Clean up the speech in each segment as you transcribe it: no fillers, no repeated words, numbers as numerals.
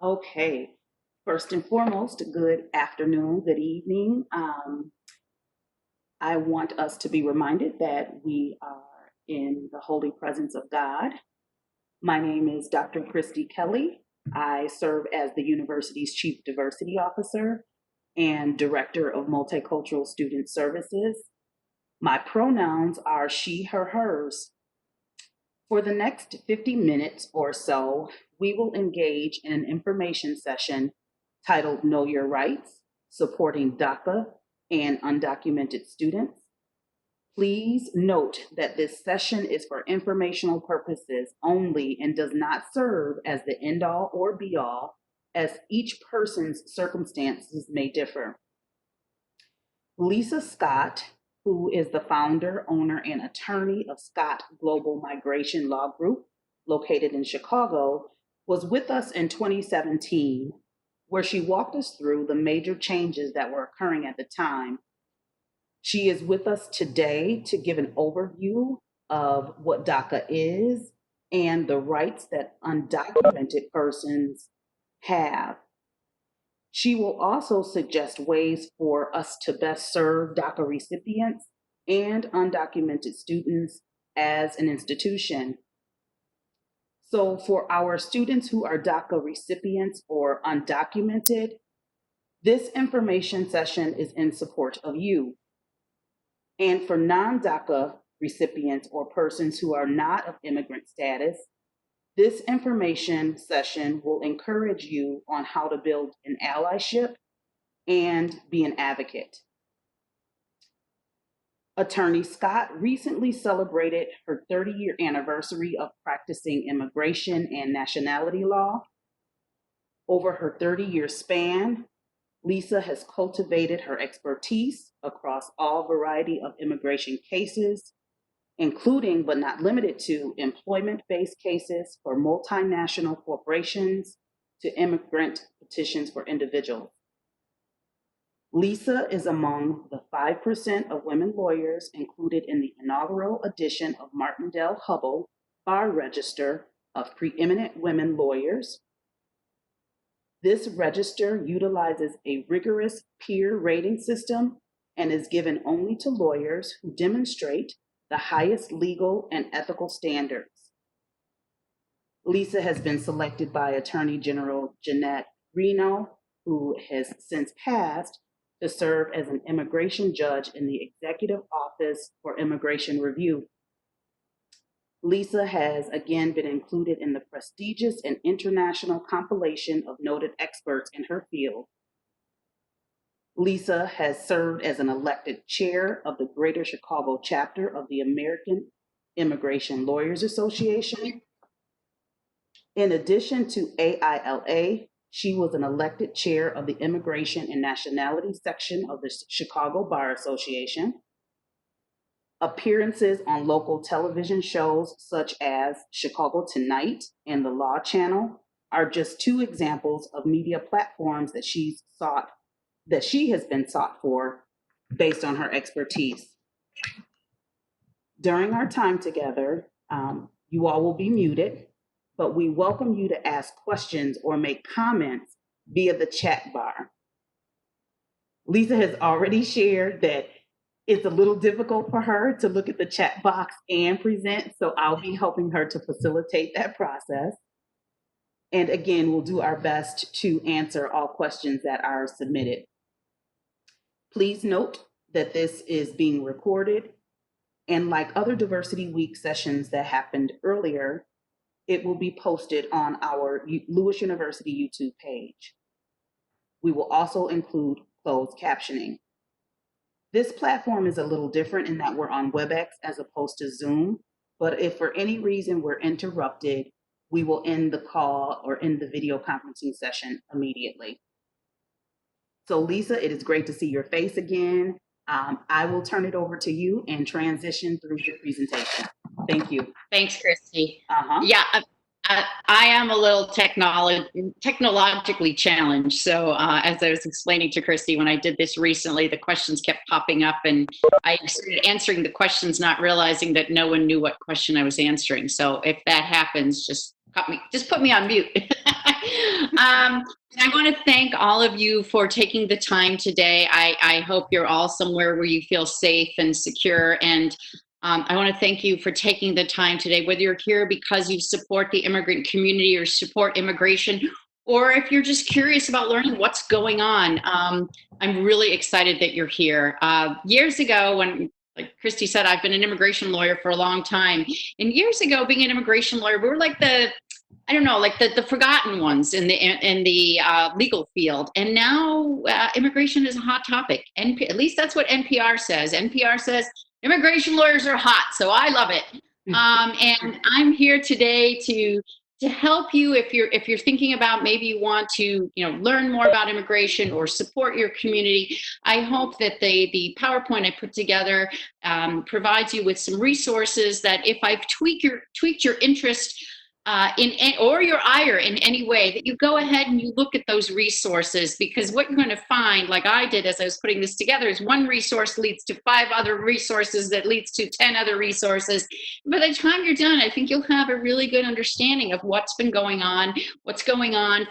Okay. First and foremost, good afternoon, good evening. I want us to be reminded that we are in the holy presence of God. My name is Dr. Christy Kelly. I serve as the university's Chief Diversity Officer and Director of Multicultural Student Services. My pronouns are she, her, hers. For the next 50 minutes or so, we will engage in an information session titled Know Your Rights, Supporting DACA and Undocumented Students. Please note that this session is for informational purposes only and does not serve as the end-all or be-all, as each person's circumstances may differ. Lisa Scott, who is the founder, owner, and attorney of Scott Global Migration Law Group, located in Chicago, was with us in 2017, where she walked us through the major changes that were occurring at the time. She is with us today to give an overview of what DACA is and the rights that undocumented persons have. She will also suggest ways for us to best serve DACA recipients and undocumented students as an institution. So for our students who are DACA recipients or undocumented, this information session is in support of you. And for non-DACA recipients or persons who are not of immigrant status, this information session will encourage you on how to build an allyship and be an advocate. Attorney Scott recently celebrated her 30-year anniversary of practicing immigration and nationality law. Over her 30-year span, Lisa has cultivated her expertise across all variety of immigration cases, including but not limited to employment-based cases for multinational corporations to immigrant petitions for individuals. Lisa is among the 5% of women lawyers included in the inaugural edition of Martindale-Hubbell Bar Register of Preeminent Women Lawyers. This register utilizes a rigorous peer rating system and is given only to lawyers who demonstrate the highest legal and ethical standards. Lisa has been selected by Attorney General Jeanette Reno, who has since passed, to serve as an immigration judge in the Executive Office for Immigration Review. Lisa has again been included in the prestigious and international compilation of noted experts in her field. Lisa has served as an elected chair of the Greater Chicago chapter of the American Immigration Lawyers Association. In addition to AILA, she was an elected chair of the Immigration and Nationality section of the Chicago Bar Association. Appearances on local television shows such as Chicago Tonight and the Law Channel are just two examples of media platforms that she has been sought for based on her expertise. During our time together, you all will be muted, but we welcome you to ask questions or make comments via the chat bar. Lisa has already shared that it's a little difficult for her to look at the chat box and present, so I'll be helping her to facilitate that process. And again, we'll do our best to answer all questions that are submitted. Please note that this is being recorded, and like other Diversity Week sessions that happened earlier, it will be posted on our Lewis University YouTube page. We will also include closed captioning. This platform is a little different in that we're on WebEx as opposed to Zoom, but if for any reason we're interrupted, we will end the call or end the video conferencing session immediately. So Lisa, it is great to see your face again. I will turn it over to you and transition through your presentation. Thank you. Thanks, Christy. Yeah, I am a little technologically challenged. So as I was explaining to Christy, when I did this recently, the questions kept popping up and I started answering the questions, not realizing that no one knew what question I was answering. So if that happens, just put me on mute. I want to thank all of you for taking the time today. I hope you're all somewhere where you feel safe and secure. And I want to thank you for taking the time today, whether you're here because you support the immigrant community or support immigration, or if you're just curious about learning what's going on. I'm really excited that you're here. Years ago, when, like Christy said, I've been an immigration lawyer for a long time. And years ago, being an immigration lawyer, we were like I don't know, like the forgotten ones in the legal field. And now immigration is a hot topic. At least that's what NPR says. NPR says immigration lawyers are hot, so I love it. And I'm here today to help you if you're thinking about, maybe you want to learn more about immigration or support your community. I hope that the PowerPoint I put together provides you with some resources that, if I've tweaked your interest or your ire in any way, that you go ahead and you look at those resources, because what you're going to find, like I did as I was putting this together, is one resource leads to 5 other resources that leads to 10 other resources. By the time you're done, I think you'll have a really good understanding of what's going on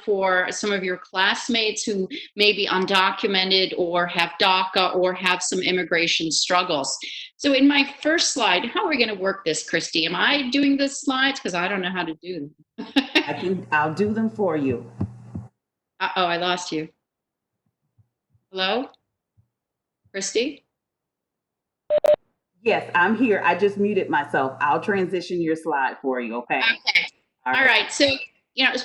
for some of your classmates who may be undocumented or have DACA or have some immigration struggles. So in my first slide, how are we going to work this, Christy? Am I doing the slides? Because I don't know how to do them. I'll do them for you. Uh-oh, I lost you. Hello? Christy? Yes, I'm here. I just muted myself. I'll transition your slide for you, okay? Okay. All right. So,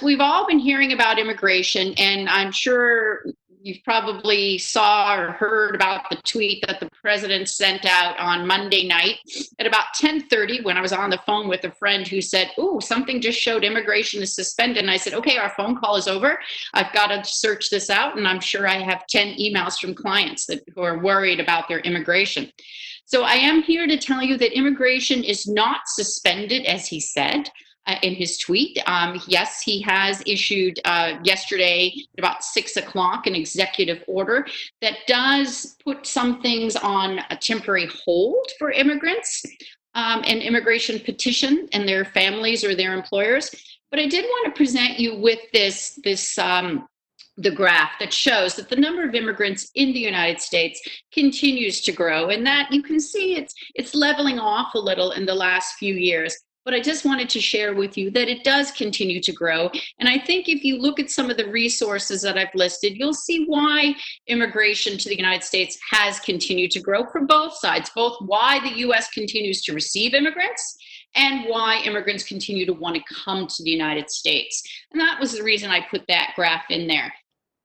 we've all been hearing about immigration, and I'm sure you've probably saw or heard about the tweet that the president sent out on Monday night at about 10:30, when I was on the phone with a friend who said, "Ooh, something just showed immigration is suspended." And I said, "Okay, our phone call is over. I've got to search this out." And I'm sure I have 10 emails from clients who are worried about their immigration. So I am here to tell you that immigration is not suspended, as he said in his tweet. Yes, he has issued yesterday at about 6 o'clock an executive order that does put some things on a temporary hold for immigrants, an immigration petition and their families or their employers. But I did want to present you with the graph that shows that the number of immigrants in the United States continues to grow, and that you can see it's leveling off a little in the last few years. But I just wanted to share with you that it does continue to grow. And I think if you look at some of the resources that I've listed, you'll see why immigration to the United States has continued to grow for both sides, both why the US continues to receive immigrants and why immigrants continue to want to come to the United States. And that was the reason I put that graph in there.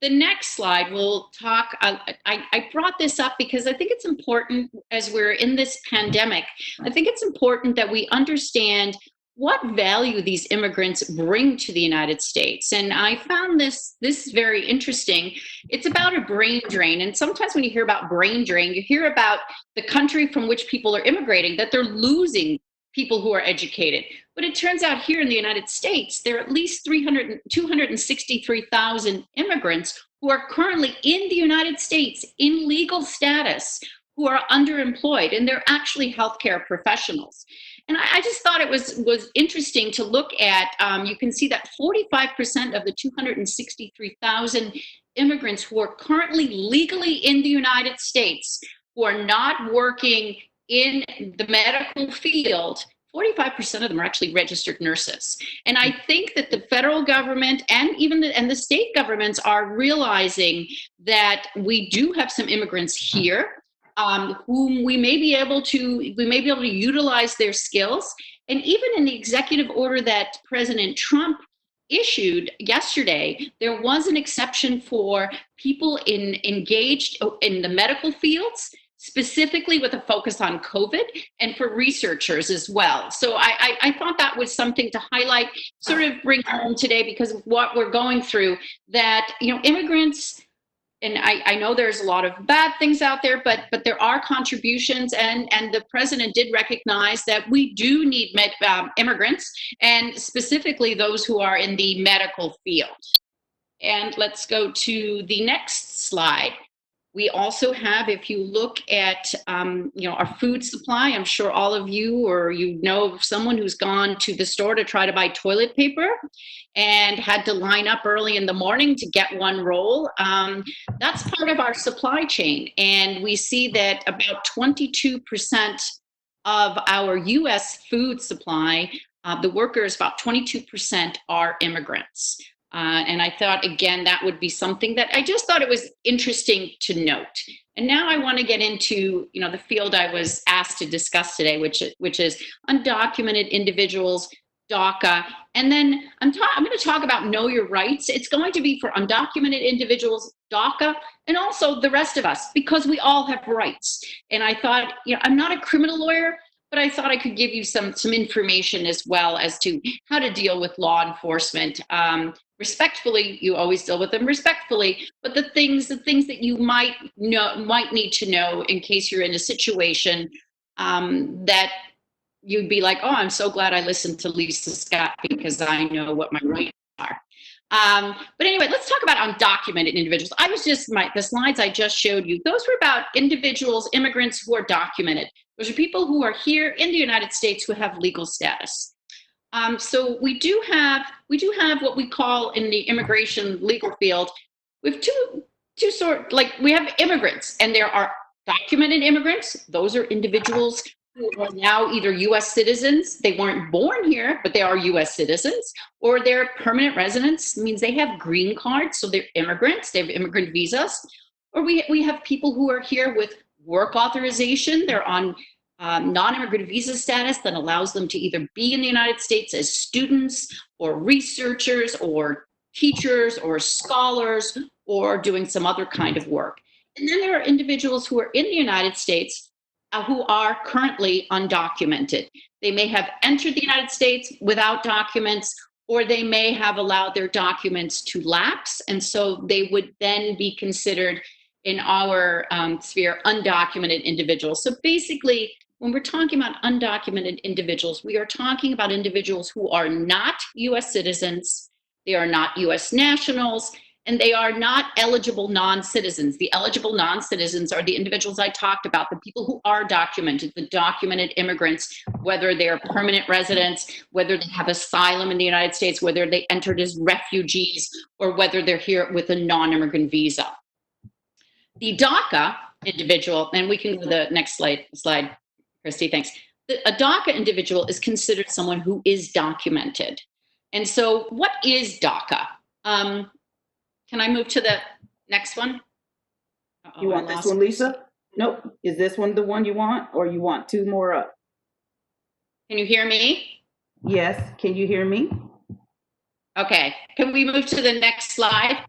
The next slide we'll talk, I brought this up because I think it's important as we're in this pandemic. I think it's important that we understand what value these immigrants bring to the United States. And I found this very interesting. It's about a brain drain. And sometimes when you hear about brain drain, you hear about the country from which people are immigrating, that they're losing people who are educated. But it turns out here in the United States, there are at least 263,000 immigrants who are currently in the United States in legal status, who are underemployed, and they're actually healthcare professionals. And I just thought it was interesting to look at. You can see that 45% of the 263,000 immigrants who are currently legally in the United States, who are not working in the medical field, 45% of them are actually registered nurses. And I think that the federal government and even the state governments are realizing that we do have some immigrants here whom we may be able to utilize their skills. And even in the executive order that President Trump issued yesterday, there was an exception for people engaged in the medical fields, specifically with a focus on COVID, and for researchers as well. So I thought that was something to highlight, sort of bring home today, because of what we're going through, that, immigrants, and I know there's a lot of bad things out there, but there are contributions, and the president did recognize that we do need immigrants, and specifically those who are in the medical field. And let's go to the next slide. We also have, if you look at, our food supply, I'm sure all of you or someone who's gone to the store to try to buy toilet paper and had to line up early in the morning to get one roll. That's part of our supply chain. And we see that about 22% of our US food supply, the workers, about 22% are immigrants. And I thought, again, that would be something that I just thought it was interesting to note. And now I want to get into, the field I was asked to discuss today, which is undocumented individuals, DACA. And then I'm going to talk about know your rights. It's going to be for undocumented individuals, DACA, and also the rest of us, because we all have rights. And I thought, I'm not a criminal lawyer, but I thought I could give you some information as well as to how to deal with law enforcement. Respectfully, you always deal with them respectfully, but the things that you might need to know in case you're in a situation that you'd be like, oh, I'm so glad I listened to Lisa Scott because I know what my rights are. But anyway, let's talk about undocumented individuals. The slides I just showed you, those were about individuals, immigrants who are documented. Those are people who are here in the United States who have legal status. So we do have what we call in the immigration legal field, we have we have immigrants, and there are documented immigrants. Those are individuals who are now either U.S. citizens. They weren't born here, but they are U.S. citizens, or they're permanent residents. It means they have green cards, so they're immigrants. They have immigrant visas. Or we have people who are here with work authorization. They're on non-immigrant visa status that allows them to either be in the United States as students or researchers or teachers or scholars or doing some other kind of work. And then there are individuals who are in the United States who are currently undocumented. They may have entered the United States without documents, or they may have allowed their documents to lapse. And so they would then be considered in our sphere undocumented individuals. So basically, when we're talking about undocumented individuals, we are talking about individuals who are not US citizens, they are not US nationals, and they are not eligible non-citizens. The eligible non-citizens are the individuals I talked about, the people who are documented, the documented immigrants, whether they're permanent residents, whether they have asylum in the United States, whether they entered as refugees, or whether they're here with a non-immigrant visa. The DACA individual, and we can go to the next slide, Christy, thanks. A DACA individual is considered someone who is documented. And so what is DACA? Can I move to the next one? You want this one, Lisa? Nope. Is this one the one you want, or you want two more up? Can you hear me? Yes. Can you hear me? Okay. Can we move to the next slide?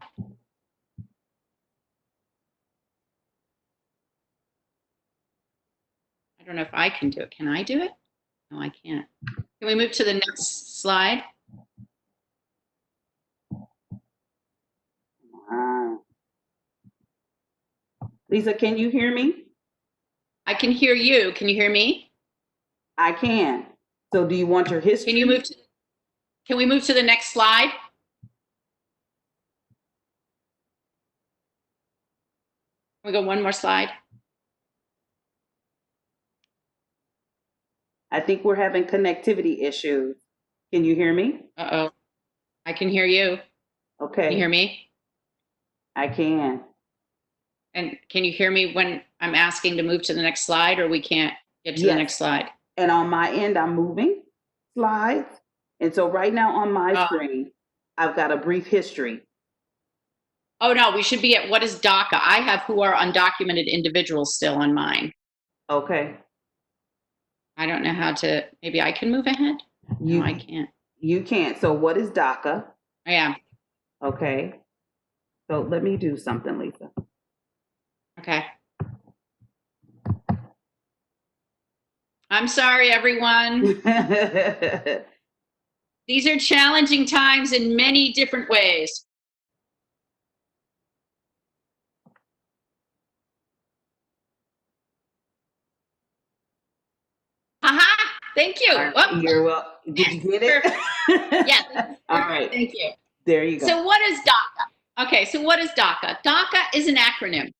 I don't know if I can do it. Can I do it? No, I can't. Can we move to the next slide? Lisa, can you hear me? I can hear you. Can you hear me? I can. So do you want your history? Can we move to the next slide? Can we go one more slide? I think we're having connectivity issues. Can you hear me? Uh-oh. I can hear you. Okay. Can you hear me? I can. And can you hear me when I'm asking to move to the next slide, or we can't get to the next slide? And on my end, I'm moving slides. And so right now on my screen, I've got a brief history. Oh, no, we should be at what is DACA. I have who are undocumented individuals still on mine. Okay. I don't know how to, maybe I can move ahead? No, I can't. You can't. So what is DACA? Yeah. Okay. So let me do something, Lisa. Okay. I'm sorry, everyone. These are challenging times in many different ways. Aha! Thank you. You're welcome. Did you get it? Yeah. All right. Thank you. There you go. So what is DACA? Okay, so what is DACA? DACA is an acronym.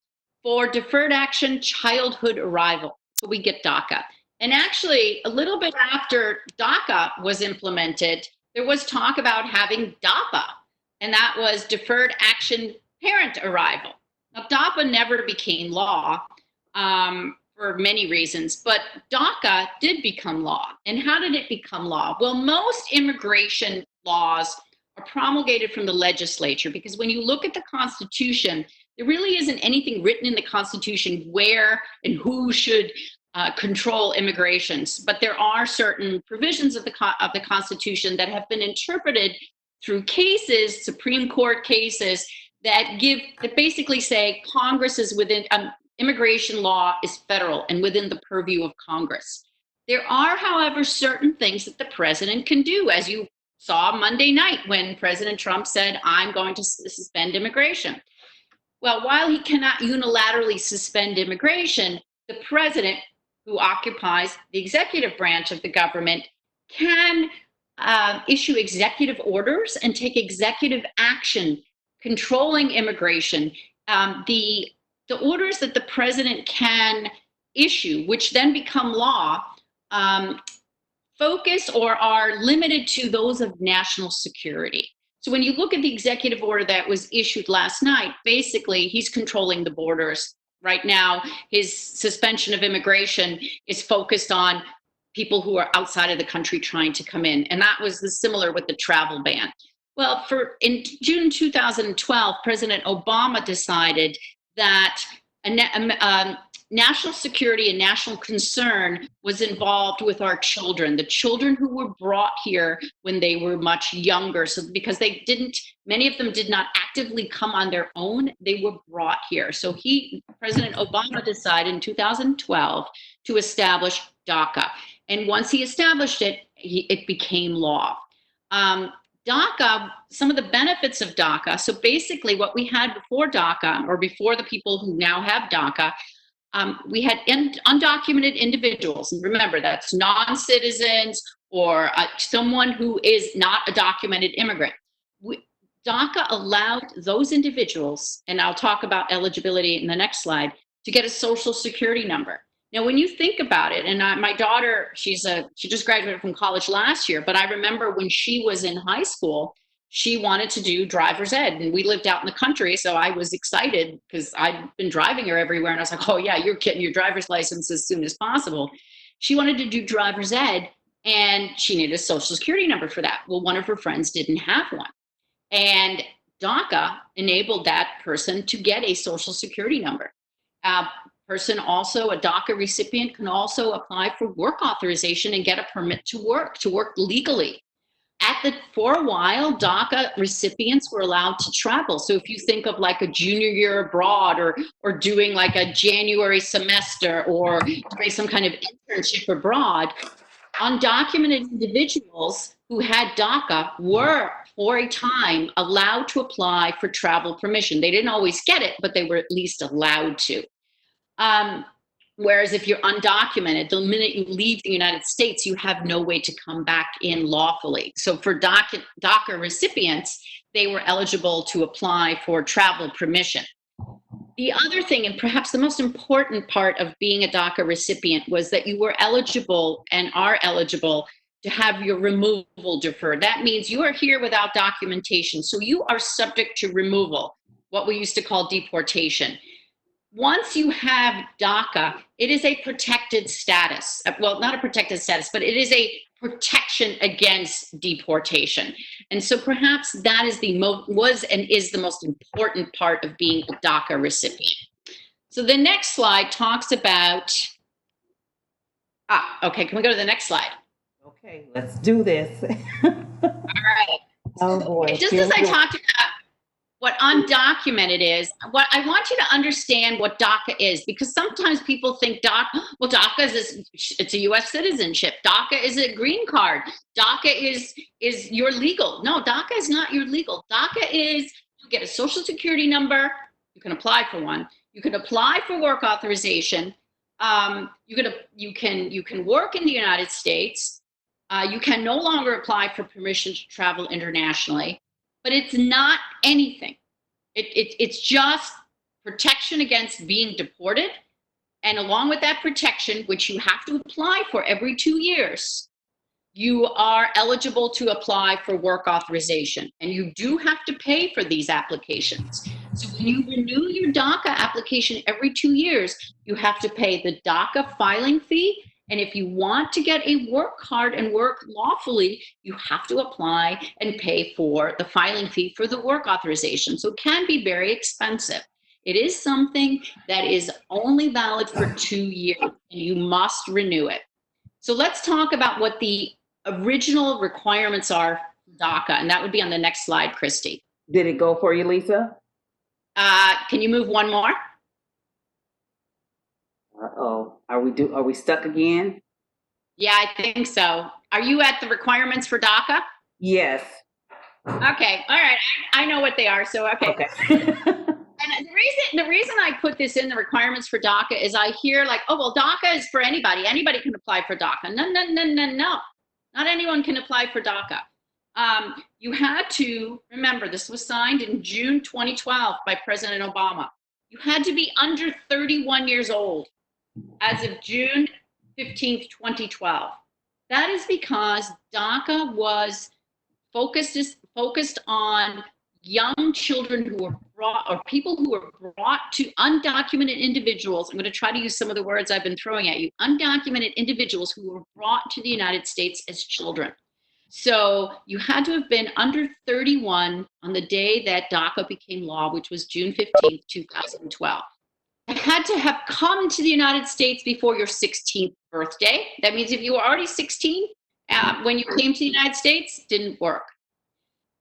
for deferred action childhood arrival. So we get DACA. And actually, a little bit after DACA was implemented, there was talk about having DAPA, and that was deferred action parent arrival. Now, DAPA never became law for many reasons, but DACA did become law. And how did it become law? Well, most immigration laws are promulgated from the legislature, because when you look at the Constitution, there really isn't anything written in the Constitution where and who should control immigrations. But there are certain provisions of the Constitution that have been interpreted through cases, Supreme Court cases, that basically say Congress is within, immigration law is federal and within the purview of Congress. There are, however, certain things that the president can do, as you saw Monday night when President Trump said, I'm going to suspend immigration. Well, while he cannot unilaterally suspend immigration, the president, who occupies the executive branch of the government, can issue executive orders and take executive action controlling immigration. The orders that the president can issue, which then become law, focus or are limited to those of national security. So when you look at the executive order that was issued last night, basically he's controlling the borders. Right now, his suspension of immigration is focused on people who are outside of the country trying to come in. And that was similar with the travel ban. Well, in June 2012, President Obama decided that national security and national concern was involved with our children, the children who were brought here when they were much younger. So because many of them did not actively come on their own, they were brought here. So President Obama decided in 2012 to establish DACA. And once he established it, it became law. DACA, some of the benefits of DACA, so basically what we had before DACA, or before the people who now have DACA, we had undocumented individuals. And remember, that's non-citizens or someone who is not a documented immigrant. DACA allowed those individuals, and I'll talk about eligibility in the next slide, to get a social security number. Now, when you think about it, and my daughter, she just graduated from college last year, but I remember when she was in high school, she wanted to do driver's ed, and we lived out in the country, so I was excited because I'd been driving her everywhere, and I was like, oh yeah, you're getting your driver's license as soon as possible. She wanted to do driver's ed, and she needed a social security number for that. Well, one of her friends didn't have one, and DACA enabled that person to get a social security number. A DACA recipient can also apply for work authorization and get a permit to work legally. For a while, DACA recipients were allowed to travel. So if you think of like a junior year abroad or doing like a January semester or doing some kind of internship abroad, undocumented individuals who had DACA were, for a time, allowed to apply for travel permission. They didn't always get it, but they were at least allowed to. Whereas if you're undocumented, the minute you leave the United States, you have no way to come back in lawfully. So for DACA recipients, they were eligible to apply for travel permission. The other thing, and perhaps the most important part of being a DACA recipient, was that you were eligible and are eligible to have your removal deferred. That means you are here without documentation, so you are subject to removal, what we used to call deportation. Once you have DACA, it is a protected status. Well, not a protected status, but it is a protection against deportation. And so perhaps that is is the most important part of being a DACA recipient. So the next slide talks about, okay, can we go to the next slide? Okay, let's do this. All right. Oh boy. Just as I talked about what undocumented is, what I want you to understand what DACA is, because sometimes people think DACA it's a U.S. citizenship. DACA is a green card. DACA is your legal. No, DACA is not your legal. DACA is you get a social security number. You can apply for one. You can apply for work authorization. You can work in the United States. You can no longer apply for permission to travel internationally. But it's not anything. It's just protection against being deported. And along with that protection, which you have to apply for every 2 years, you are eligible to apply for work authorization. And you do have to pay for these applications. So when you renew your DACA application every 2 years, you have to pay the DACA filing fee. And if you want to get a work card and work lawfully, you have to apply and pay for the filing fee for the work authorization. So it can be very expensive. It is something that is only valid for 2 years, and you must renew it. So let's talk about what the original requirements are for DACA, and that would be on the next slide, Christy. Did it go for you, Lisa? Can you move one more? Uh-oh. Are we stuck again? Yeah, I think so. Are you at the requirements for DACA? Yes. Okay, all right. I know what they are, so okay. And the reason I put this in the requirements for DACA is I hear like, oh, well, DACA is for anybody. Anybody can apply for DACA. No. Not anyone can apply for DACA. You had to, remember, this was signed in June 2012 by President Obama. You had to be under 31 years old as of June 15th, 2012. That is because DACA was focused on young children who were brought, or people who were brought to undocumented individuals. I'm going to try to use some of the words I've been throwing at you. Undocumented individuals who were brought to the United States as children. So you had to have been under 31 on the day that DACA became law, which was June 15th, 2012. You had to have come to the United States before your 16th birthday. That means if you were already 16 when you came to the United States, didn't work.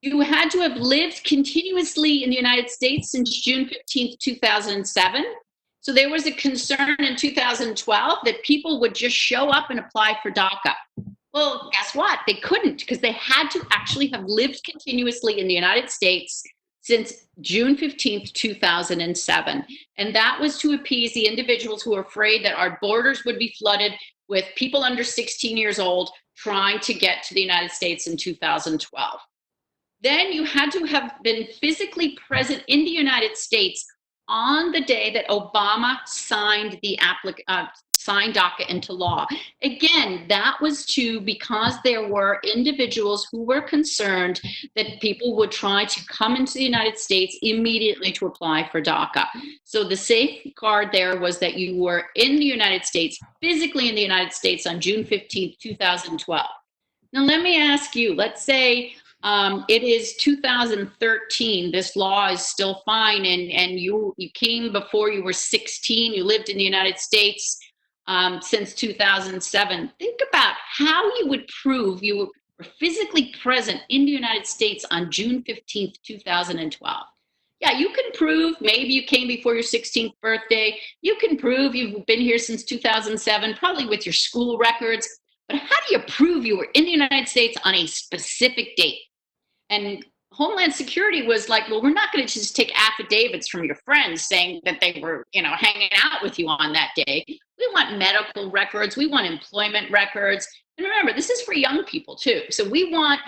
You had to have lived continuously in the United States since June 15th, 2007. So there was a concern in 2012 that people would just show up and apply for DACA. Well, guess what? They couldn't, because they had to actually have lived continuously in the United States since June 15th, 2007. And that was to appease the individuals who were afraid that our borders would be flooded with people under 16 years old trying to get to the United States in 2012. Then you had to have been physically present in the United States on the day that Obama signed signed DACA into law. Again, that was because there were individuals who were concerned that people would try to come into the United States immediately to apply for DACA. So the safeguard there was that you were in the United States, physically in the United States on June 15th, 2012. Now, let me ask you, let's say it is 2013, this law is still fine, and you came before you were 16, you lived in the United States since 2007. Think about how you would prove you were physically present in the United States on June 15th, 2012. Yeah, you can prove maybe you came before your 16th birthday. You can prove you've been here since 2007, probably with your school records. But how do you prove you were in the United States on a specific date? And Homeland Security was like, well, we're not going to just take affidavits from your friends saying that they were, hanging out with you on that day. We want medical records. We want employment records. And remember, this is for young people too. So we want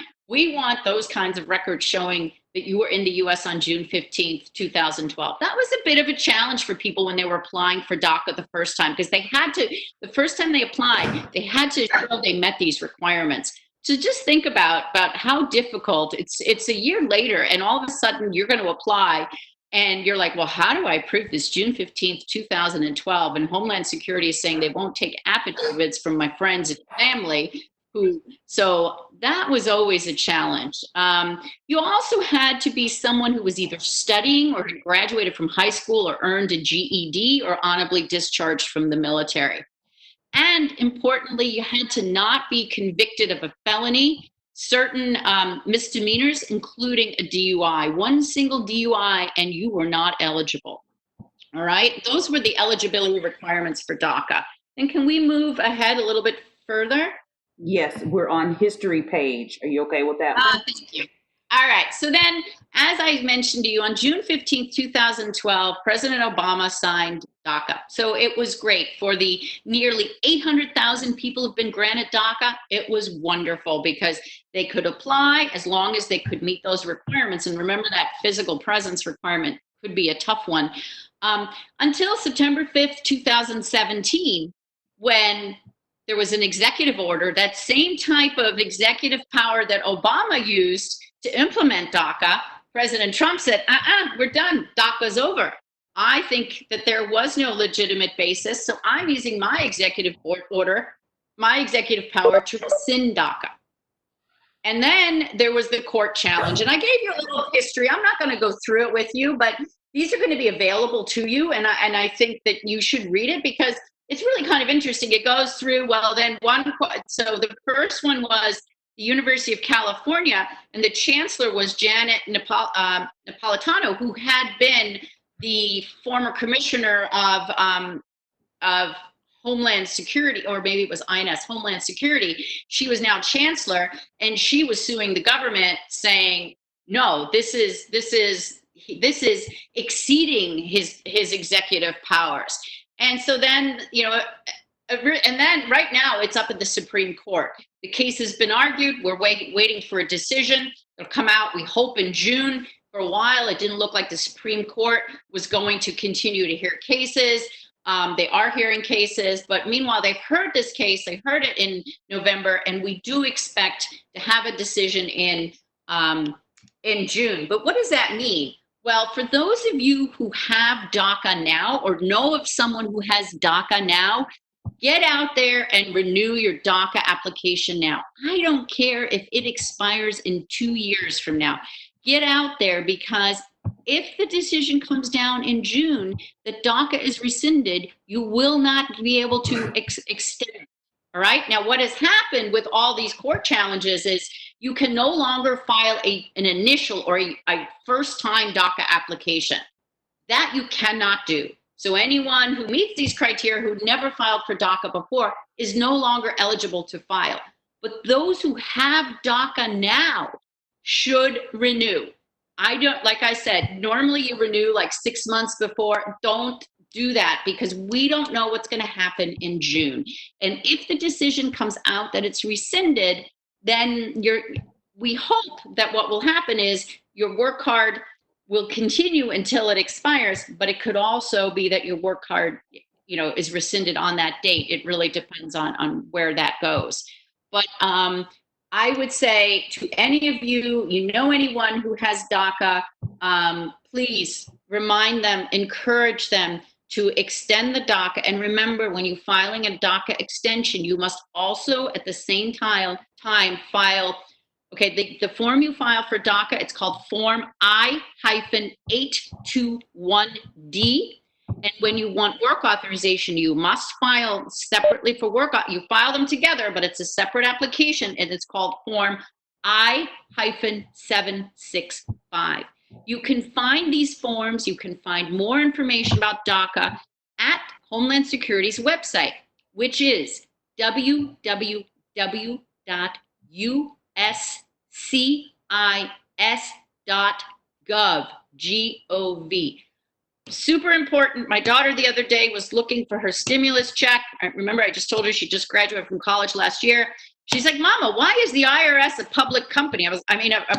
those kinds of records showing that you were in the U.S. on June 15th, 2012. That was a bit of a challenge for people when they were applying for DACA the first time, because the first time they applied, they had to show they met these requirements. So just think about how difficult it's a year later, and all of a sudden you're going to apply and you're like, well, how do I prove this? June 15th, 2012, and Homeland Security is saying they won't take affidavits from my friends and family. So that was always a challenge. You also had to be someone who was either studying or had graduated from high school or earned a GED or honorably discharged from the military. And importantly, you had to not be convicted of a felony, certain misdemeanors, including a DUI, one single DUI, and you were not eligible. All right, those were the eligibility requirements for DACA. And can we move ahead a little bit further? Yes, we're on history page. Are you okay with that? Thank you. All right. So then, as I mentioned to you, on June 15th, 2012, President Obama signed DACA. So it was great for the nearly 800,000 people who've been granted DACA. It was wonderful because they could apply as long as they could meet those requirements. And remember that physical presence requirement could be a tough one. Until September 5th, 2017, when there was an executive order, that same type of executive power that Obama used to implement DACA, President Trump said, we're done. DACA's over. I think that there was no legitimate basis. So I'm using my executive order, my executive power to rescind DACA. And then there was the court challenge. And I gave you a little history. I'm not going to go through it with you, but these are going to be available to you. And I think that you should read it because it's really kind of interesting. It goes through, well, then so the first one was the University of California, and the chancellor was Janet Napolitano, who had been the former commissioner of Homeland Security, or maybe it was INS, Homeland Security. She was now chancellor, and she was suing the government, saying, "No, this is exceeding his executive powers." And so then, and then right now it's up at the Supreme Court. The case has been argued. We're waiting for a decision. It'll come out, we hope, in June. For a while, it didn't look like the Supreme Court was going to continue to hear cases. They are hearing cases, but meanwhile, they've heard this case. They heard it in November, and we do expect to have a decision in June. But what does that mean? Well, for those of you who have DACA now or know of someone who has DACA now, get out there and renew your DACA application now. I don't care if it expires in 2 years from now. Get out there, because if the decision comes down in June that DACA is rescinded, you will not be able to extend it. All right. Now, what has happened with all these court challenges is you can no longer file an initial or a first-time DACA application. That you cannot do. So anyone who meets these criteria who never filed for DACA before is no longer eligible to file. But those who have DACA now should renew. I don't, like I said, normally you renew like 6 months before. Don't do that, because we don't know what's going to happen in June. And if the decision comes out that it's rescinded, then we hope that what will happen is your work card will continue until it expires, but it could also be that your work card, is rescinded on that date. It really depends on where that goes. But I would say to any of you, anyone who has DACA, please remind them, encourage them to extend the DACA. And remember, when you're filing a DACA extension, you must also at the same time file, the form you file for DACA, it's called Form I-821D. And when you want work authorization, you must file separately for work. You file them together, but it's a separate application, and it's called Form I-765. You can find these forms, you can find more information about DACA at Homeland Security's website, which is www.uscis.gov, G-O-V. Super important. My daughter the other day was looking for her stimulus check. Remember, I just told her she just graduated from college last year. She's like, "Mama, why is the IRS a public company?" a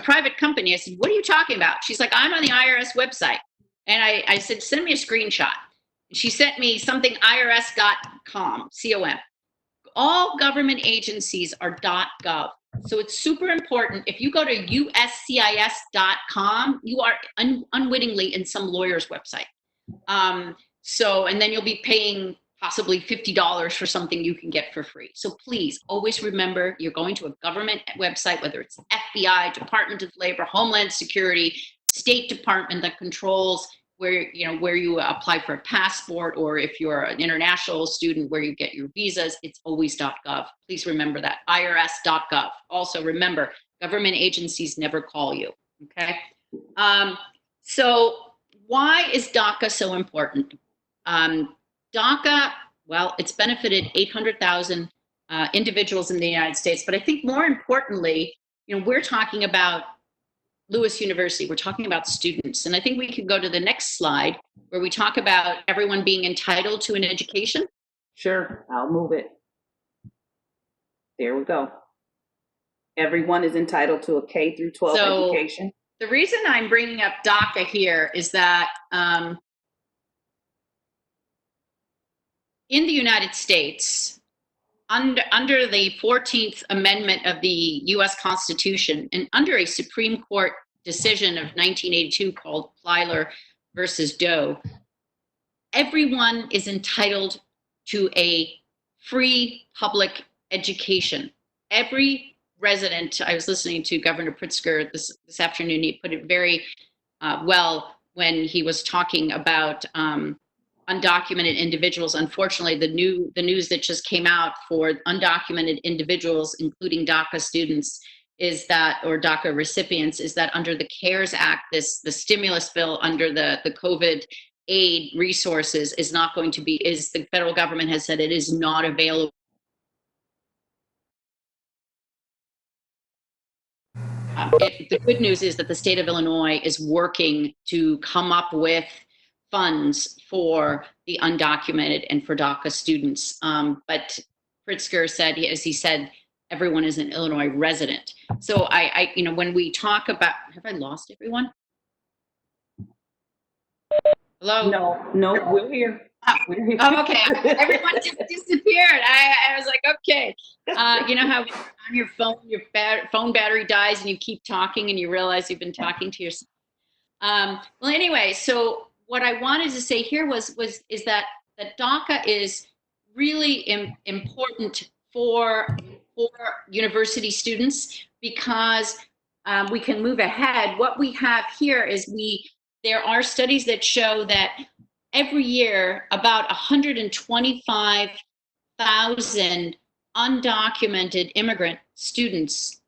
private company. I said, "What are you talking about?" She's like, "I'm on the IRS website." And I said, "Send me a screenshot." And she sent me something, irs.com, C-O-M. All government agencies are .gov. So it's super important. If you go to uscis.com, you are unwittingly in some lawyer's website. And then you'll be paying possibly $50 for something you can get for free. So please always remember, you're going to a government website, whether it's FBI, Department of Labor, Homeland Security, State Department that controls where you apply for a passport, or if you're an international student where you get your visas, it's always .gov. Please remember that, irs.gov. Also remember, government agencies never call you, okay? So why is DACA so important? DACA, well, it's benefited 800,000 individuals in the United States, but I think more importantly, we're talking about Lewis University, we're talking about students. And I think we could go to the next slide where we talk about everyone being entitled to an education. Sure, I'll move it. There we go. Everyone is entitled to a K through 12 education. The reason I'm bringing up DACA here is that in the United States, under the 14th Amendment of the US Constitution and under a Supreme Court decision of 1982 called Plyler versus Doe, everyone is entitled to a free public education. Every resident, I was listening to Governor Pritzker this afternoon, he put it very well when he was talking about undocumented individuals. Unfortunately, the news that just came out for undocumented individuals, including DACA students, is that, or DACA recipients, is that under the CARES Act, the stimulus bill under the COVID aid resources is not going to be, is the federal government has said it is not available. The good news is that the state of Illinois is working to come up with funds for the undocumented and for DACA students. But Pritzker said, as he said, everyone is an Illinois resident. So when we talk about, have I lost everyone? Hello? No, we're here. We're here. Oh, okay. Everyone just disappeared. I was like, okay. You know how on your phone, phone battery dies and you keep talking and you realize you've been talking to yourself. Well, anyway, so what I wanted to say here is that DACA is really important for university students because we can move ahead. What we have here is there are studies that show that every year about 125,000 undocumented immigrant students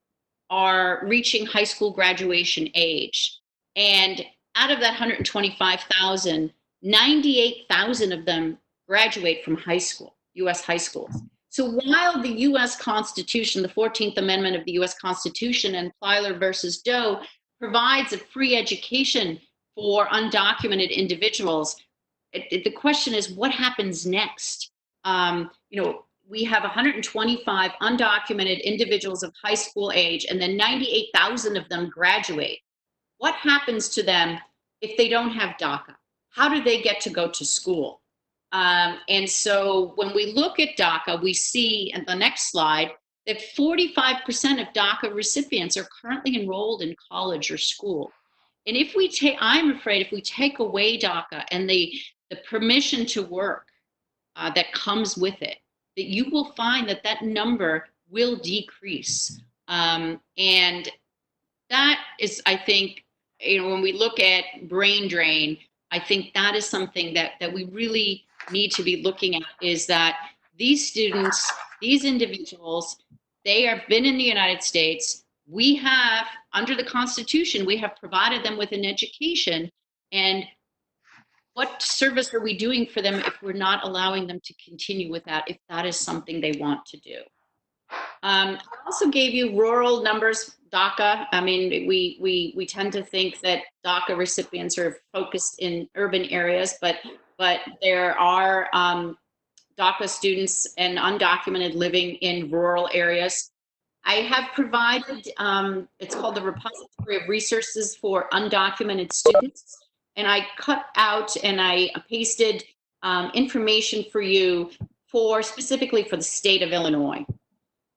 are reaching high school graduation age. And out of that 125,000, 98,000 of them graduate from high school, US high schools. So while the US Constitution, the 14th Amendment of the US Constitution and Plyler versus Doe provides a free education for undocumented individuals, the question is, what happens next? We have 125 undocumented individuals of high school age, and then 98,000 of them graduate. What happens to them if they don't have DACA? How do they get to go to school? And so when we look at DACA, we see in the next slide that 45% of DACA recipients are currently enrolled in college or school. And I'm afraid if we take away DACA and the permission to work that comes with it, that you will find that number will decrease. And that is, I think, when we look at brain drain, I think that is something that we really need to be looking at, is that these students, these individuals, they have been in the United States. We have, under the Constitution, we have provided them with an education. And what service are we doing for them if we're not allowing them to continue with that, if that is something they want to do? I also gave you rural numbers, DACA. I mean, we tend to think that DACA recipients are focused in urban areas, but there are DACA students and undocumented living in rural areas. I have provided, it's called the Repository of Resources for Undocumented Students. And I cut out and I pasted information for you specifically for the state of Illinois.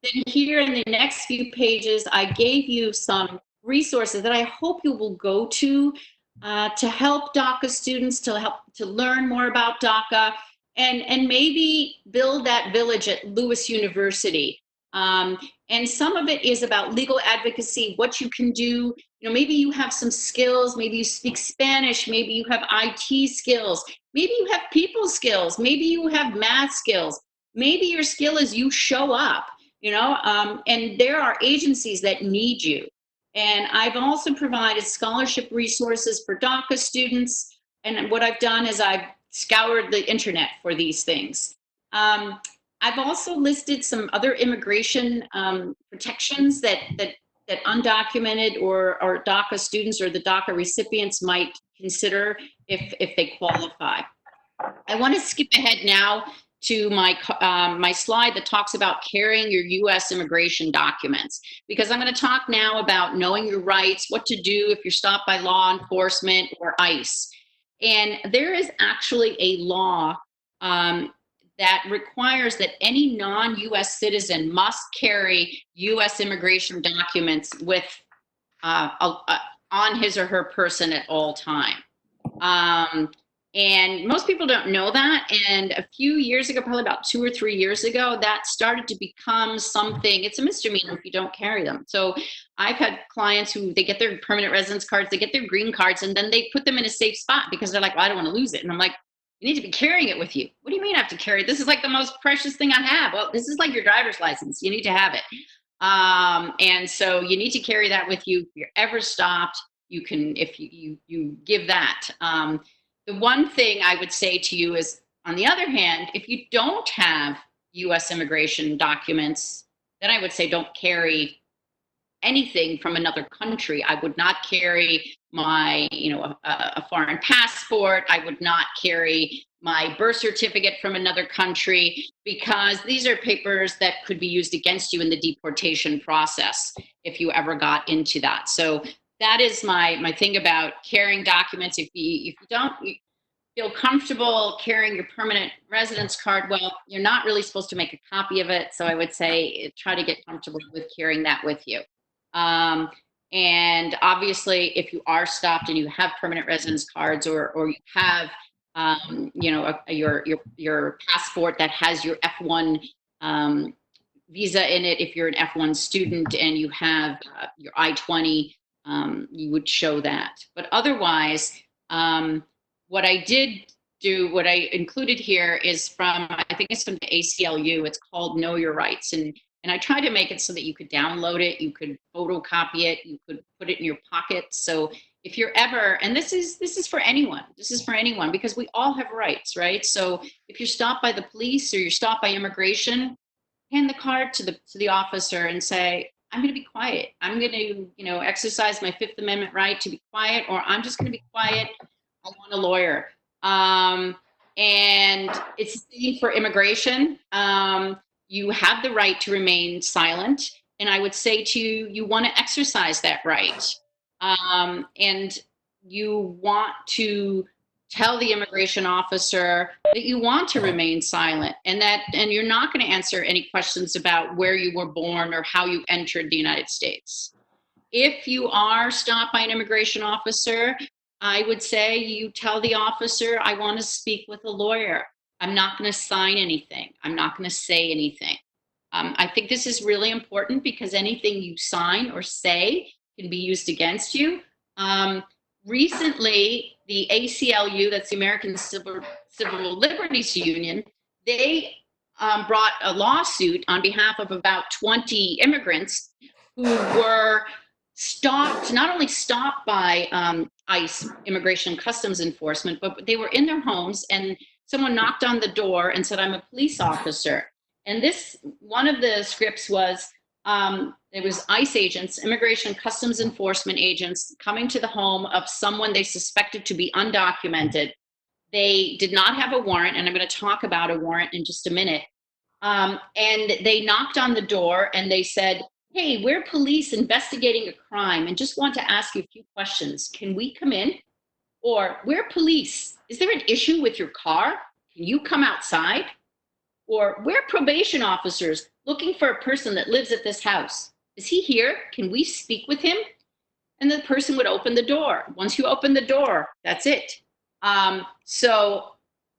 Then here in the next few pages, I gave you some resources that I hope you will go to help DACA students, to learn more about DACA, and maybe build that village at Lewis University. And some of it is about legal advocacy, what you can do. Maybe you have some skills, maybe you speak Spanish, maybe you have IT skills, maybe you have people skills, maybe you have math skills, maybe your skill is you show up, and there are agencies that need you. And I've also provided scholarship resources for DACA students. And what I've done is I've scoured the internet for these things. I've also listed some other immigration protections that undocumented or DACA students or the DACA recipients might consider if they qualify. I want to skip ahead now to my slide that talks about carrying your U.S. immigration documents, because I'm going to talk now about knowing your rights, what to do if you're stopped by law enforcement or ICE. And there is actually a law that requires that any non-U.S. citizen must carry U.S. immigration documents with on his or her person at all time. And most people don't know that. And a few years ago, probably about 2 or 3 years ago, that started to become something. It's a misdemeanor if you don't carry them. So I've had clients who they get their permanent residence cards, they get their green cards, and then they put them in a safe spot because they're like, well, I don't want to lose it. And I'm like, you need to be carrying it with you. What do you mean I have to carry it? This is like the most precious thing I have. Well, this is like your driver's license. You need to have it. And so you need to carry that with you. If you're ever stopped, you can, if you give that. The one thing I would say to you is, on the other hand, if you don't have U.S. immigration documents, then I would say don't carry anything from another country. I would not carry my, a foreign passport. I would not carry my birth certificate from another country, because these are papers that could be used against you in the deportation process if you ever got into that. So that is my thing about carrying documents. If you don't feel comfortable carrying your permanent residence card, well, you're not really supposed to make a copy of it. So I would say try to get comfortable with carrying that with you. And obviously, if you are stopped and you have permanent residence cards, or you have your passport that has your F1 visa in it, if you're an F1 student and you have your I-20, you would show that. But otherwise, what I included here is from, I think it's from the ACLU. It's called Know Your Rights. And I tried to make it so that you could download it, you could photocopy it, you could put it in your pocket. So if you're ever, and this is for anyone, because we all have rights, right? So if you're stopped by the police or you're stopped by immigration, hand the card to the officer and say, I'm going to be quiet. I'm going to, exercise my Fifth Amendment right to be quiet, or I'm just going to be quiet. I want a lawyer. And it's the same for immigration. You have the right to remain silent. And I would say to you, you want to exercise that right. And you want to tell the immigration officer that you want to remain silent, and you're not going to answer any questions about where you were born or how you entered the United States. If you are stopped by an immigration officer, I would say you tell the officer, I want to speak with a lawyer. I'm not going to sign anything. I'm not going to say anything. I think this is really important, because anything you sign or say can be used against you. Recently, the ACLU, that's the American Civil Liberties Union, they brought a lawsuit on behalf of about 20 immigrants who were not only stopped by ICE, Immigration and Customs Enforcement, but they were in their homes and someone knocked on the door and said, I'm a police officer. And one of the scripts was, it was ICE agents, Immigration and Customs Enforcement agents, coming to the home of someone they suspected to be undocumented. They did not have a warrant, and I'm going to talk about a warrant in just a minute. And they knocked on the door and they said, hey, we're police investigating a crime and just want to ask you a few questions. Can we come in? Or, we're police. Is there an issue with your car? Can you come outside? Or, we're probation officers looking for a person that lives at this house. Is he here? Can we speak with him? And the person would open the door. Once you open the door, that's it. What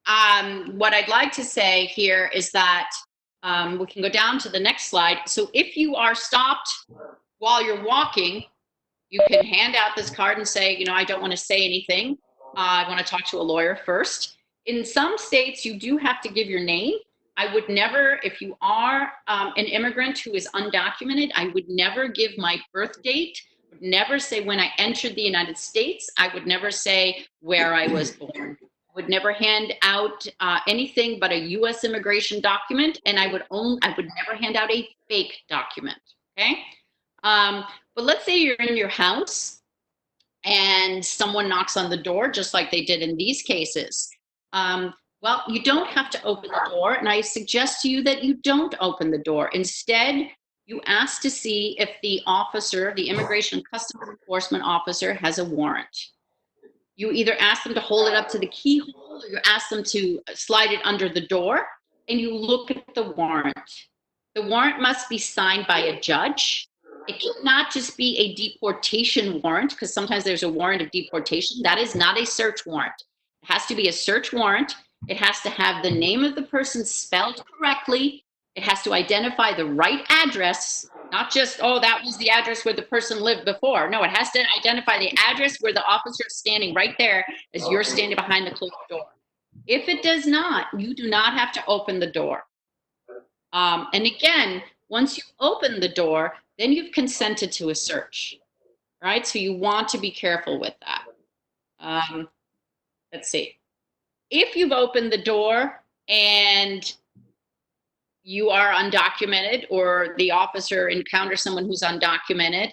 I'd like to say here is that we can go down to the next slide. So if you are stopped while you're walking, you can hand out this card and say, I don't want to say anything. I want to talk to a lawyer first. In some states, you do have to give your name. I would never, if you are an immigrant who is undocumented, I would never give my birth date, would never say when I entered the United States. I would never say where I was born. I would never hand out anything but a U.S. immigration document, and I would never hand out a fake document, okay? But let's say you're in your house and someone knocks on the door, just like they did in these cases. Well, you don't have to open the door, and I suggest to you that you don't open the door. Instead, you ask to see if the officer, the Immigration and Customs Enforcement officer, has a warrant. You either ask them to hold it up to the keyhole or you ask them to slide it under the door and you look at the warrant. The warrant must be signed by a judge. It cannot just be a deportation warrant because sometimes there's a warrant of deportation. That is not a search warrant. It has to be a search warrant. It has to have the name of the person spelled correctly. It has to identify the right address, not just, oh, that was the address where the person lived before. No, it has to identify the address where the officer is standing right there as you're standing behind the closed door. If it does not, you do not have to open the door. And again, once you open the door, then you've consented to a search, right? So you want to be careful with that. Let's see. If you've opened the door and you are undocumented or the officer encounters someone who's undocumented,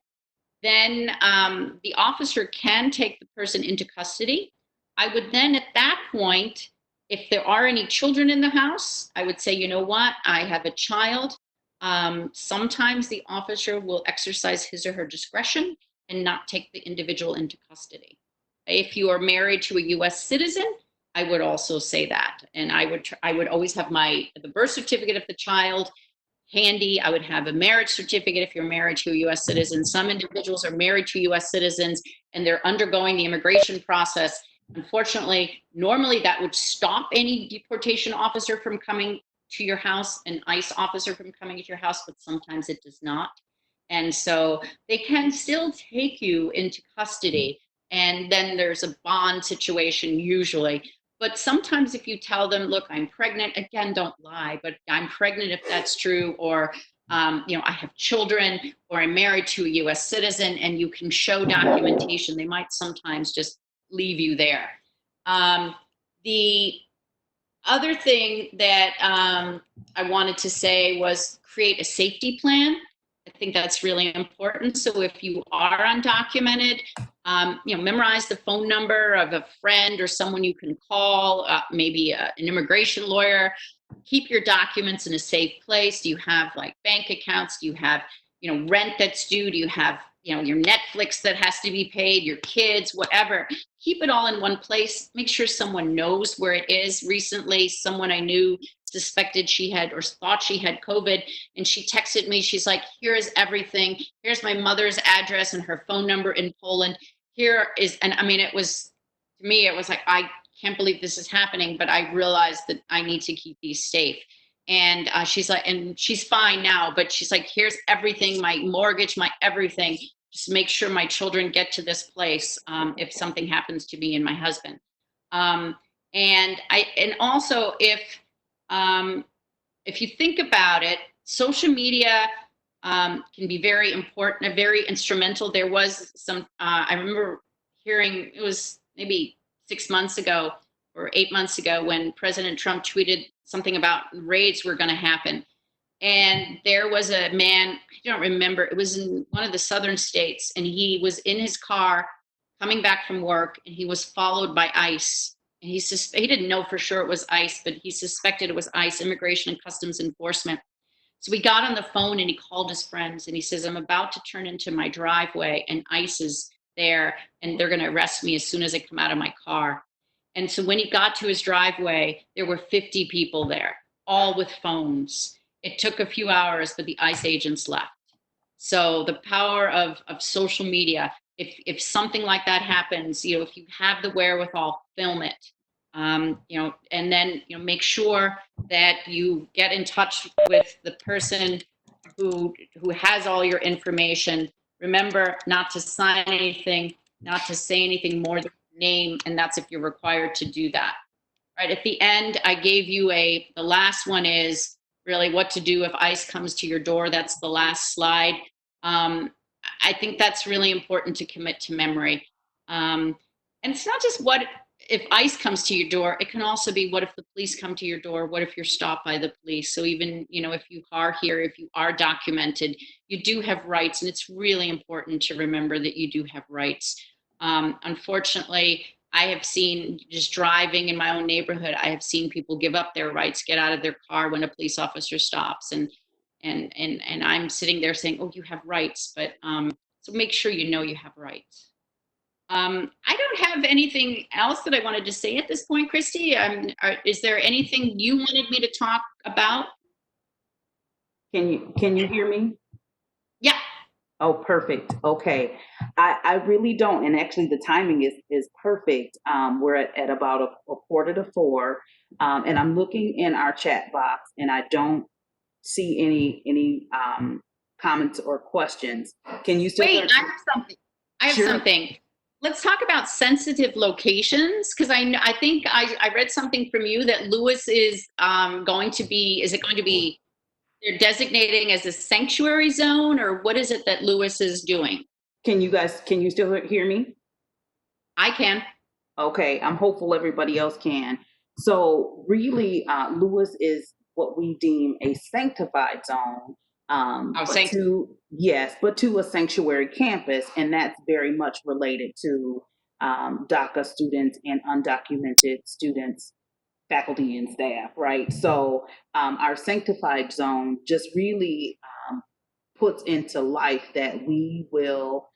then the officer can take the person into custody. I would then at that point, if there are any children in the house, I would say, you know what, I have a child. Sometimes the officer will exercise his or her discretion and not take the individual into custody. If you are married to a US citizen, I would also say that. And I would always have the birth certificate of the child handy. I would have a marriage certificate if you're married to a US citizen. Some individuals are married to US citizens and they're undergoing the immigration process. Unfortunately, normally that would stop any deportation officer from coming to your house, an ICE officer from coming to your house, but sometimes it does not. And so they can still take you into custody. And then there's a bond situation usually. But sometimes if you tell them, look, I'm pregnant, again, don't lie, but I'm pregnant if that's true, or I have children, or I'm married to a US citizen, and you can show documentation, they might sometimes just leave you there. The other thing that I wanted to say was create a safety plan. I think that's really important. So if you are undocumented, memorize the phone number of a friend or someone you can call, maybe an immigration lawyer. Keep your documents in a safe place. Do you have like bank accounts? Do you have, rent that's due? Do you have, your Netflix that has to be paid, your kids, whatever? Keep it all in one place. Make sure someone knows where it is. Recently, someone I knew suspected she had or thought she had COVID, and she texted me. She's like, here is everything. Here's my mother's address and her phone number in Poland. Here is, and I mean, it was, to me, it was like, I can't believe this is happening, but I realized that I need to keep these safe. And she's like, and she's fine now, but she's like, here's everything, my mortgage, my everything. Just make sure my children get to this place if something happens to me and my husband. And also if you think about it, social media can be very important, very instrumental. There was some, I remember hearing, it was maybe 6 months ago or 8 months ago when President Trump tweeted something about raids were going to happen. And there was a man, I don't remember, it was in one of the southern states, and he was in his car coming back from work, and he was followed by ICE. And he didn't know for sure it was ICE, but he suspected it was ICE, Immigration and Customs Enforcement. So he got on the phone and he called his friends and he says, I'm about to turn into my driveway and ICE is there and they're going to arrest me as soon as I come out of my car. And so when he got to his driveway, there were 50 people there, all with phones. It took a few hours, but the ICE agents left. So the power of social media, if something like that happens, if you have the wherewithal, film it. And then make sure that you get in touch with the person who has all your information. Remember not to sign anything, not to say anything more than name, and that's if you're required to do that. Right at the end, I gave you the last one is really what to do if ICE comes to your door. That's the last slide. I think that's really important to commit to memory. And it's not just what if ICE comes to your door, it can also be what if the police come to your door? What if you're stopped by the police? So even, if you are here, if you are documented, you do have rights. And it's really important to remember that you do have rights. Unfortunately, I have seen, just driving in my own neighborhood, I have seen people give up their rights, get out of their car when a police officer stops, and I'm sitting there saying, "Oh, you have rights," but so make sure you know you have rights. I don't have anything else that I wanted to say at this point, Christy. Is there anything you wanted me to talk about? Can you hear me? Yeah. Oh, perfect. Okay. I really don't. And actually, the timing is perfect. We're at about a quarter to four. And I'm looking in our chat box and I don't see any comments or questions. Can you still Wait, hear I me? have something. I have Sure. something. Let's talk about sensitive locations because I think I read something from you that Lewis is going to be. Is it going to be? They're designating as a sanctuary zone, or what is it that Lewis is doing? Can you still hear me? I can. Okay, I'm hopeful everybody else can. So, really, Lewis is what we deem a sanctified zone, Oh, but thank. to a sanctuary campus, and that's very much related to DACA students and undocumented students, faculty, and staff, right? So, our sanctified zone just really puts into life that we will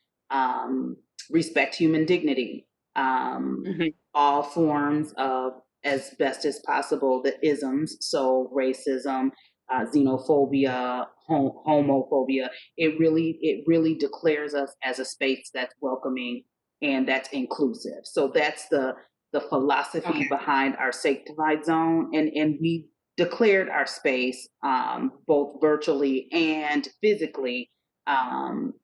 respect human dignity, um, Mhm. all forms of, as best as possible, the isms, so racism, xenophobia, homophobia. It really declares us as a space that's welcoming and that's inclusive. So that's the philosophy Okay. behind our sanctified zone, and we declared our space, both virtually and physically, um,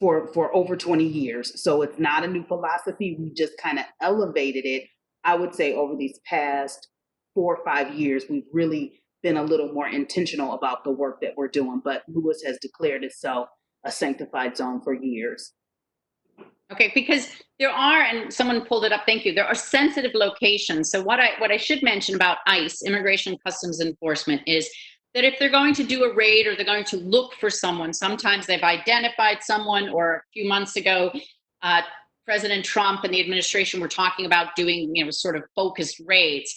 for over 20 years. So it's not a new philosophy. We just kind of elevated it. I would say over these past 4 or 5 years, we've really been a little more intentional about the work that we're doing. But Lewis has declared itself a sanctified zone for years. Okay, because there are, and someone pulled it up. Thank you. There are sensitive locations. So what I should mention about ICE, Immigration Customs Enforcement, is that if they're going to do a raid or they're going to look for someone, sometimes they've identified someone. Or a few months ago, uh, President Trump and the administration were talking about doing, sort of focused raids.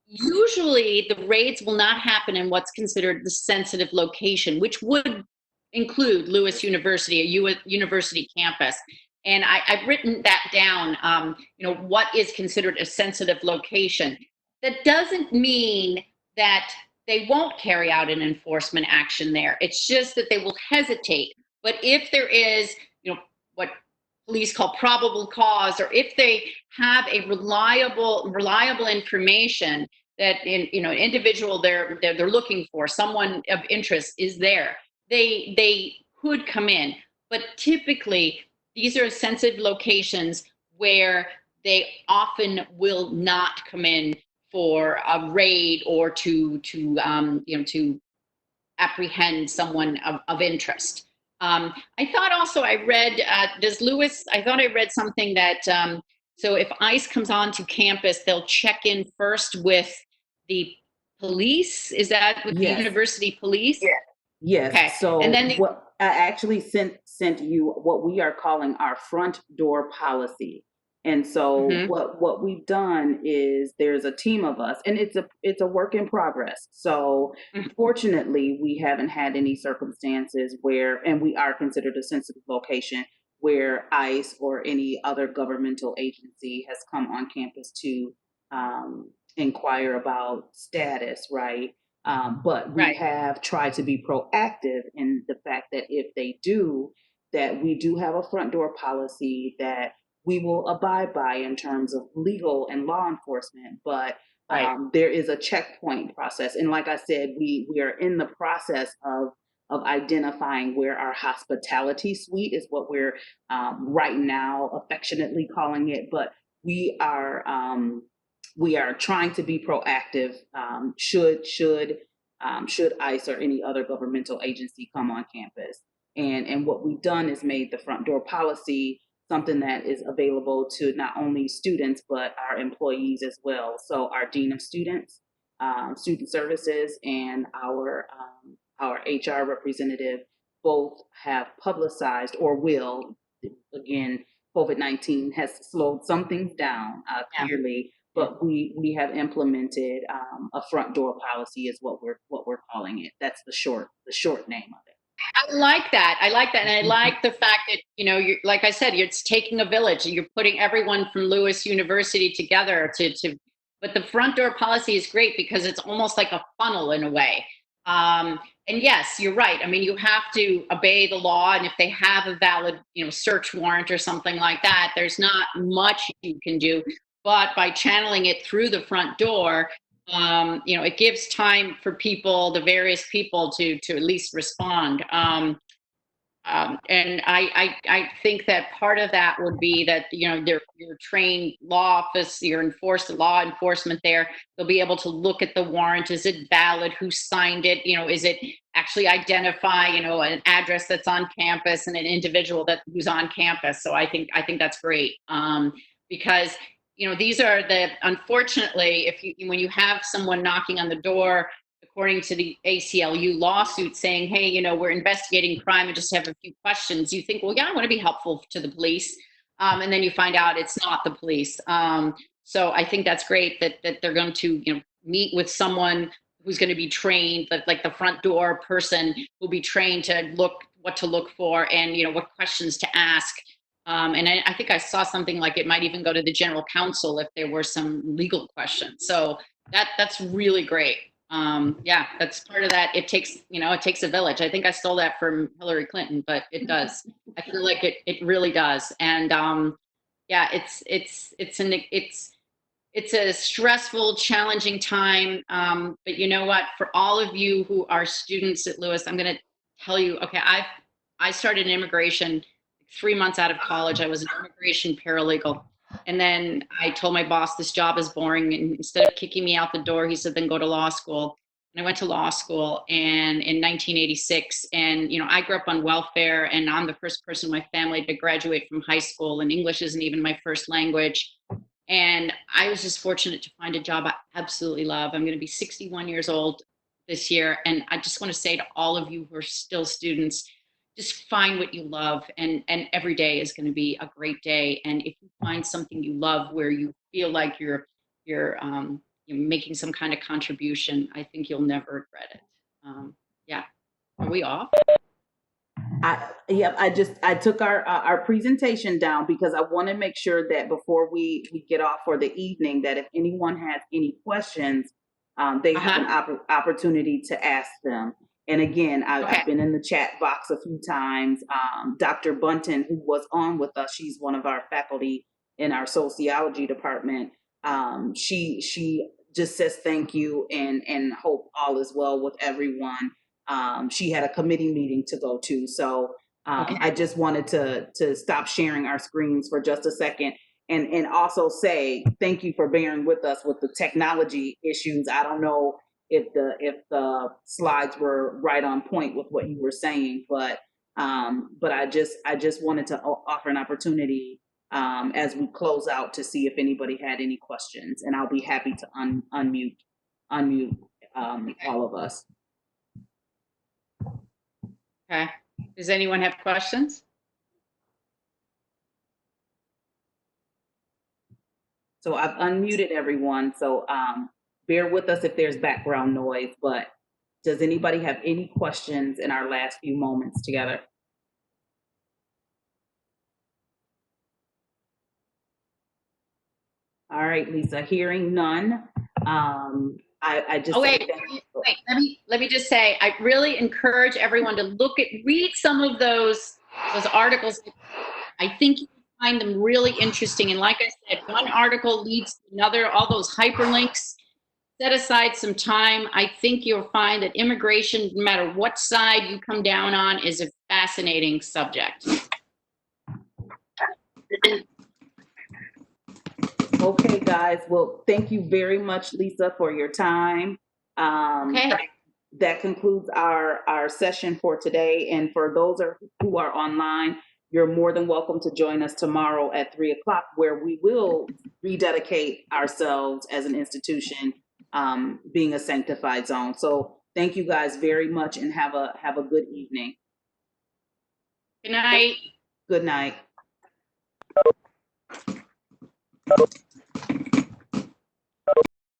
Usually, the raids will not happen in what's considered the sensitive location, which would include Lewis University, a university campus. And I've written that down. What is considered a sensitive location. That doesn't mean that they won't carry out an enforcement action there. It's just that they will hesitate. But if there is, what police call probable cause, or if they have a reliable information that an individual they're looking for, someone of interest is there, they could come in. But typically these are sensitive locations where they often will not come in for a raid or to apprehend someone of interest. I thought also I read, does Lewis, I thought I read something that, so if ICE comes onto campus, they'll check in first with the police. Is that with the Yes. university police? Yeah. Okay. Yes. And So then what I actually sent you what we are calling our front door policy. And so mhm, what we've done is there's a team of us, and it's a work in progress. So mhm, fortunately we haven't had any circumstances where, and we are considered a sensitive location, where ICE or any other governmental agency has come on campus to inquire about status, right? But we right, have tried to be proactive in the fact that if they do, that we do have a front door policy that we will abide by in terms of legal and law enforcement. But right, there is a checkpoint process, and like I said, we are in the process of identifying where our hospitality suite is, what we're right now affectionately calling it. But we are um, we are trying to be proactive, should ICE or any other governmental agency come on campus. And what we've done is made the front door policy something that is available to not only students but our employees as well. So our dean of students, student services, and our HR representative both have publicized, or will, again, COVID-19 has slowed some things down, clearly, but we have implemented a front door policy is what we're calling it. That's the short name of it. I like that. I like that. And I like the fact that, you're, like I said, it's taking a village. You're putting everyone from Lewis University together but the front door policy is great because it's almost like a funnel in a way. And yes, you're right. I mean, you have to obey the law. And if they have a valid, search warrant or something like that, there's not much you can do. But by channeling it through the front door, it gives time for the various people to at least respond. And I think that part of that would be that, your trained your law enforcement there, they'll be able to look at the warrant. Is it valid? Who signed it? Is it actually identify, an address that's on campus and an individual who's on campus? So I think that's great. Because these are unfortunately, when you have someone knocking on the door, according to the ACLU lawsuit saying, hey, we're investigating crime and just have a few questions, you think, well, yeah, I want to be helpful to the police. And then you find out it's not the police. So I think that's great that they're going to, meet with someone who's going to be trained, like the front door person will be trained to what to look for and, what questions to ask. And I think I saw something like it might even go to the general counsel if there were some legal questions. So that's really great. Yeah, that's part of that. It takes a village. I think I stole that from Hillary Clinton, but it does. I feel like it really does. And yeah, it's a stressful, challenging time. But you know what? For all of you who are students at Lewis, I'm going to tell you. Okay, I started in immigration 3 months out of college. I was an immigration paralegal. And then I told my boss, this job is boring. And instead of kicking me out the door, he said, then go to law school. And I went to law school and in 1986. And, I grew up on welfare and I'm the first person in my family to graduate from high school, and English isn't even my first language. And I was just fortunate to find a job I absolutely love. I'm going to be 61 years old this year. And I just want to say to all of you who are still students, just find what you love, and every day is going to be a great day. And if you find something you love where you feel like you're making some kind of contribution, I think you'll never regret it. Yeah. Are we off? I took our presentation down because I want to make sure that before we get off for the evening, that if anyone has any questions, they have an opportunity to ask them. And again, I've been in the chat box a few times. Dr. Bunton, who was on with us, she's one of our faculty in our sociology department. She just says thank you and hope all is well with everyone. She had a committee meeting to go to. So I just wanted to stop sharing our screens for just a second and also say thank you for bearing with us with the technology issues. I don't know if the slides were right on point with what you were saying, but I just wanted to offer an opportunity as we close out to see if anybody had any questions, and I'll be happy to unmute all of us. Okay. Does anyone have questions? So I've unmuted everyone. So bear with us if there's background noise, but does anybody have any questions in our last few moments together? All right, Lisa, hearing none. I just wait. Let me just say, I really encourage everyone to read some of those articles. I think you find them really interesting. And like I said, one article leads to another, all those hyperlinks. Set aside some time. I think you'll find that immigration, no matter what side you come down on, is a fascinating subject. Okay, guys. Well, thank you very much, Lisa, for your time. That concludes our session for today. And for those who are online, you're more than welcome to join us tomorrow at 3:00, where we will rededicate ourselves as an institution, being a sanctified zone. So thank you guys very much, and have a good evening. Good night. Good night.